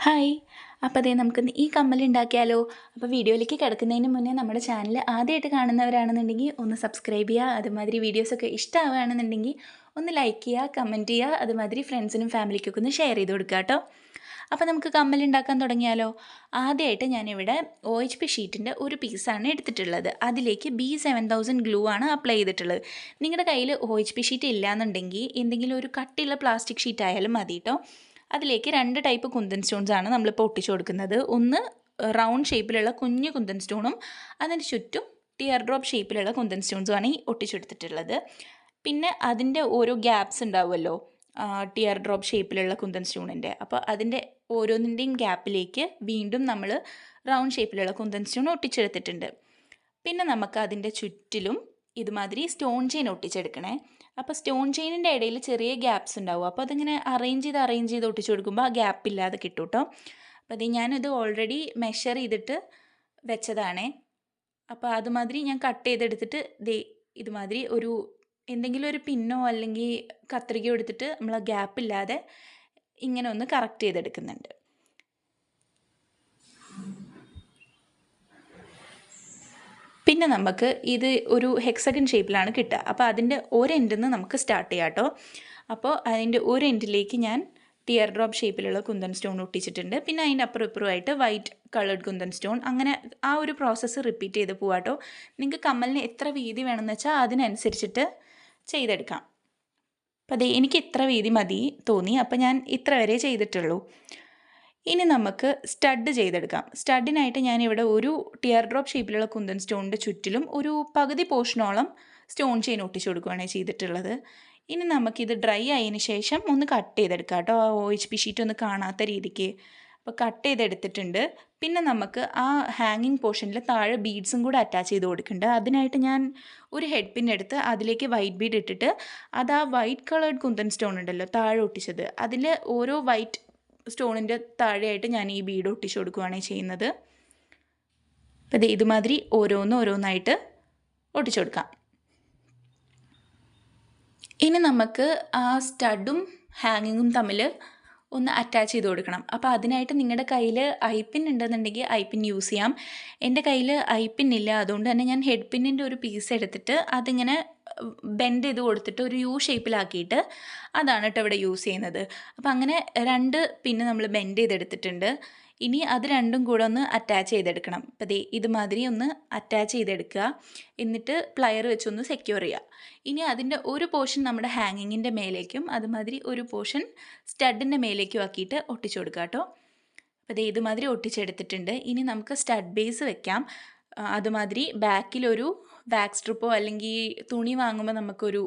Hi. അപ്പോൾ ദേ നമുക്കിന്ന് ഈ കമ്മൽ ഉണ്ടാക്കിയാലോ. അപ്പോൾ വീഡിയോയിലേക്ക് കിടക്കുന്നതിന് മുന്നേ നമ്മുടെ ചാനൽ ആദ്യമായിട്ട് കാണുന്നവരാണെന്നുണ്ടെങ്കിൽ ഒന്ന് സബ്സ്ക്രൈബ് ചെയ്യുക. അതുമാതിരി വീഡിയോസൊക്കെ ഇഷ്ടമാവുകയാണെന്നുണ്ടെങ്കിൽ ഒന്ന് ലൈക്ക് ചെയ്യുക, കമൻറ്റ് ചെയ്യുക. അതുമാതിരി ഫ്രണ്ട്സിനും ഫാമിലിക്കൊക്കെ ഒന്ന് ഷെയർ ചെയ്ത് കൊടുക്കുക കേട്ടോ. അപ്പോൾ നമുക്ക് കമ്മൽ ഉണ്ടാക്കാൻ തുടങ്ങിയാലോ. ആദ്യമായിട്ട് ഞാനിവിടെ OHP ഷീറ്റിൻ്റെ ഒരു പീസാണ് എടുത്തിട്ടുള്ളത്. അതിലേക്ക് B7000 ഗ്ലൂ ആണ് അപ്ലൈ ചെയ്തിട്ടുള്ളത്. നിങ്ങളുടെ കയ്യിൽ OHP ഷീറ്റ് ഇല്ലയെന്നുണ്ടെങ്കിൽ എന്തെങ്കിലും ഒരു കട്ടിയുള്ള പ്ലാസ്റ്റിക് ഷീറ്റ് ആയാലും മതി കേട്ടോ. അതിലേക്ക് 2 ടൈപ്പ് കുന്തൻ സ്റ്റോൺസ് ആണ് നമ്മളിപ്പോൾ ഒട്ടിച്ചു കൊടുക്കുന്നത്. ഒന്ന് റൗണ്ട് ഷേപ്പിലുള്ള കുഞ്ഞു കുന്തൻ സ്റ്റോണും അതിന് ചുറ്റും ടിയർ ഡ്രോപ്പ് ഷേപ്പിലുള്ള കുന്തൻ സ്റ്റോൺസുമാണ് ഈ ഒട്ടിച്ചെടുത്തിട്ടുള്ളത്. പിന്നെ അതിൻ്റെ ഓരോ ഗ്യാപ്സ് ഉണ്ടാവുമല്ലോ ടിയർ ഡ്രോപ്പ് ഷേപ്പിലുള്ള കുന്തൻ സ്റ്റോണിൻ്റെ. അപ്പോൾ അതിൻ്റെ ഓരോന്നിൻ്റെയും ഗ്യാപ്പിലേക്ക് വീണ്ടും നമ്മൾ റൗണ്ട് ഷേപ്പിലുള്ള കുന്തൻ സ്റ്റോൺ ഒട്ടിച്ചെടുത്തിട്ടുണ്ട്. പിന്നെ നമുക്ക് അതിൻ്റെ ചുറ്റിലും ഇതുമാതിരി സ്റ്റോൺ ചെയിൻ ഒട്ടിച്ചെടുക്കണേ. അപ്പോൾ സ്റ്റോൺ ചെയിനിൻ്റെ ഇടയിൽ ചെറിയ ഗ്യാപ്സ് ഉണ്ടാവും. അപ്പോൾ അതിങ്ങനെ അറേഞ്ച് ചെയ്ത് ഒട്ടിച്ചു കൊടുക്കുമ്പോൾ ആ ഗ്യാപ്പ് ഇല്ലാതെ കിട്ടും കേട്ടോ. അപ്പോൾ അത് ഞാനിത് ഓൾറെഡി മെഷർ ചെയ്തിട്ട് വെച്ചതാണേ. അപ്പോൾ അതുമാതിരി ഞാൻ കട്ട് ചെയ്തെടുത്തിട്ട് ഇതുമാതിരി എന്തെങ്കിലും ഒരു പിന്നോ അല്ലെങ്കിൽ കത്രികയോ എടുത്തിട്ട് നമ്മൾ ആ ഗ്യാപ്പ് ഇല്ലാതെ ഇങ്ങനെ ഒന്ന് കറക്റ്റ് ചെയ്തെടുക്കുന്നുണ്ട്. പിന്നെ നമുക്ക് ഇത് ഒരു ഹെക്സഗൺ ഷേപ്പിലാണ് കിട്ടുക. അപ്പോൾ അതിൻ്റെ ഒരു എൻഡിൽ നിന്ന് നമുക്ക് സ്റ്റാർട്ട് ചെയ്യാം കേട്ടോ. അപ്പോൾ അതിൻ്റെ ഒരു എൻഡിലേക്ക് ഞാൻ ടിയർ ഡ്രോപ്പ് ഷേപ്പിലുള്ള കുന്തൻ സ്റ്റോൺ ഒട്ടിച്ചിട്ടുണ്ട്. പിന്നെ അതിൻ്റെ അപ്പുറമായിട്ട് വൈറ്റ് കളേർഡ് കുന്തൻ സ്റ്റോൺ. അങ്ങനെ ആ ഒരു പ്രോസസ്സ് റിപ്പീറ്റ് ചെയ്ത് പോവാം കേട്ടോ. നിങ്ങൾക്ക് കമ്മലിന് എത്ര വീതി വേണമെന്ന് വെച്ചാൽ അതിനനുസരിച്ചിട്ട് ചെയ്തെടുക്കാം. അപ്പോൾ എനിക്ക് ഇത്ര വീതി മതി തോന്നി, അപ്പോൾ ഞാൻ ഇത്ര വരെ ചെയ്തിട്ടുള്ളൂ. ഇനി നമുക്ക് സ്റ്റഡ് ചെയ്തെടുക്കാം. സ്റ്റഡിനായിട്ട് ഞാനിവിടെ ഒരു ടിയർ ഡ്രോപ്പ് ഷേപ്പിലുള്ള കുന്തൻ സ്റ്റോണിൻ്റെ ചുറ്റിലും ഒരു പകുതി പോർഷനോളം സ്റ്റോൺ ചെയിൻ ഒട്ടിച്ചു കൊടുക്കുകയാണ് ചെയ്തിട്ടുള്ളത്. ഇനി നമുക്കിത് ഡ്രൈ ആയതിന് ശേഷം ഒന്ന് കട്ട് ചെയ്തെടുക്കാം കേട്ടോ. ആ OHP ഷീറ്റ് ഒന്ന് കാണാത്ത രീതിക്ക്. അപ്പോൾ കട്ട് ചെയ്തെടുത്തിട്ടുണ്ട്. പിന്നെ നമുക്ക് ആ ഹാങ്ങിങ് പോർഷനിൽ താഴെ ബീഡ്സും കൂടെ അറ്റാച്ച് ചെയ്ത് കൊടുക്കുന്നുണ്ട്. അതിനായിട്ട് ഞാൻ ഒരു ഹെഡ് പിൻ എടുത്ത് അതിലേക്ക് വൈറ്റ് ബീഡ് ഇട്ടിട്ട് അത് ആ വൈറ്റ് കളേർഡ് കുന്തൻ സ്റ്റോൺ ഉണ്ടല്ലോ താഴെ ഒട്ടിച്ചത്, അതിൽ ഓരോ വൈറ്റ് സ്റ്റോണിൻ്റെ താഴെയായിട്ട് ഞാൻ ഈ ബീഡ് ഒട്ടിച്ചു കൊടുക്കുകയാണ് ചെയ്യുന്നത്. അപ്പോൾ ഇതുമാതിരി ഓരോന്നായിട്ട് ഒട്ടിച്ചു കൊടുക്കാം. ഇനി നമുക്ക് ആ സ്റ്റഡും ഹാങ്ങിങ്ങും തമ്മിൽ ഒന്ന് അറ്റാച്ച് ചെയ്ത് കൊടുക്കണം. അപ്പോൾ അതിനായിട്ട് നിങ്ങളുടെ കയ്യിൽ ഐപ്പിൻ ഉണ്ടെന്നുണ്ടെങ്കിൽ ഐപ്പിൻ യൂസ് ചെയ്യാം. എൻ്റെ കയ്യിൽ ഐപ്പിൻ ഇല്ല, അതുകൊണ്ട് തന്നെ ഞാൻ ഹെഡ് പിന്നിൻ്റെ ഒരു പീസ് എടുത്തിട്ട് അതിങ്ങനെ ബെൻഡ് ചെയ്ത് കൊടുത്തിട്ട് ഒരു യു ഷേപ്പിലാക്കിയിട്ട് അതാണ് കേട്ടോ ഇവിടെ യൂസ് ചെയ്യുന്നത്. അപ്പോൾ അങ്ങനെ 2 പിന്ന് നമ്മൾ ബെൻഡ് ചെയ്തെടുത്തിട്ടുണ്ട്. ഇനി അത് രണ്ടും കൂടെ ഒന്ന് അറ്റാച്ച് ചെയ്തെടുക്കണം. അപ്പോൾ ഇതുമാതിരി ഒന്ന് അറ്റാച്ച് ചെയ്തെടുക്കുക. എന്നിട്ട് പ്ലയർ വെച്ചൊന്ന് സെക്യൂർ ചെയ്യുക. ഇനി അതിൻ്റെ ഒരു പോർഷൻ നമ്മുടെ ഹാങ്ങിങ്ങിൻ്റെ മേലേക്കും അതുമാതിരി ഒരു പോർഷൻ സ്റ്റഡിൻ്റെ മേലേക്കും ആക്കിയിട്ട് ഒട്ടിച്ചു കൊടുക്കുക കേട്ടോ. അപ്പോൾ ഇതുമാതിരി ഒട്ടിച്ചെടുത്തിട്ടുണ്ട്. ഇനി നമുക്ക് സ്റ്റഡ് ബേസ് വെക്കാം. അതുമാതിരി ബാക്കിലൊരു വാക്സ് സ്ട്രിപ്പോ അല്ലെങ്കിൽ തുണി വാങ്ങുമ്പോൾ നമുക്കൊരു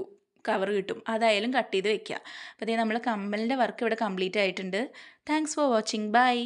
കവർ കിട്ടും, അതായാലും കട്ട് ചെയ്ത് വെക്കുക. അപ്പോൾ നമ്മൾ കമ്മലിൻ്റെ വർക്ക് ഇവിടെ കംപ്ലീറ്റ് ആയിട്ടുണ്ട്. Thanks for watching. ബൈ.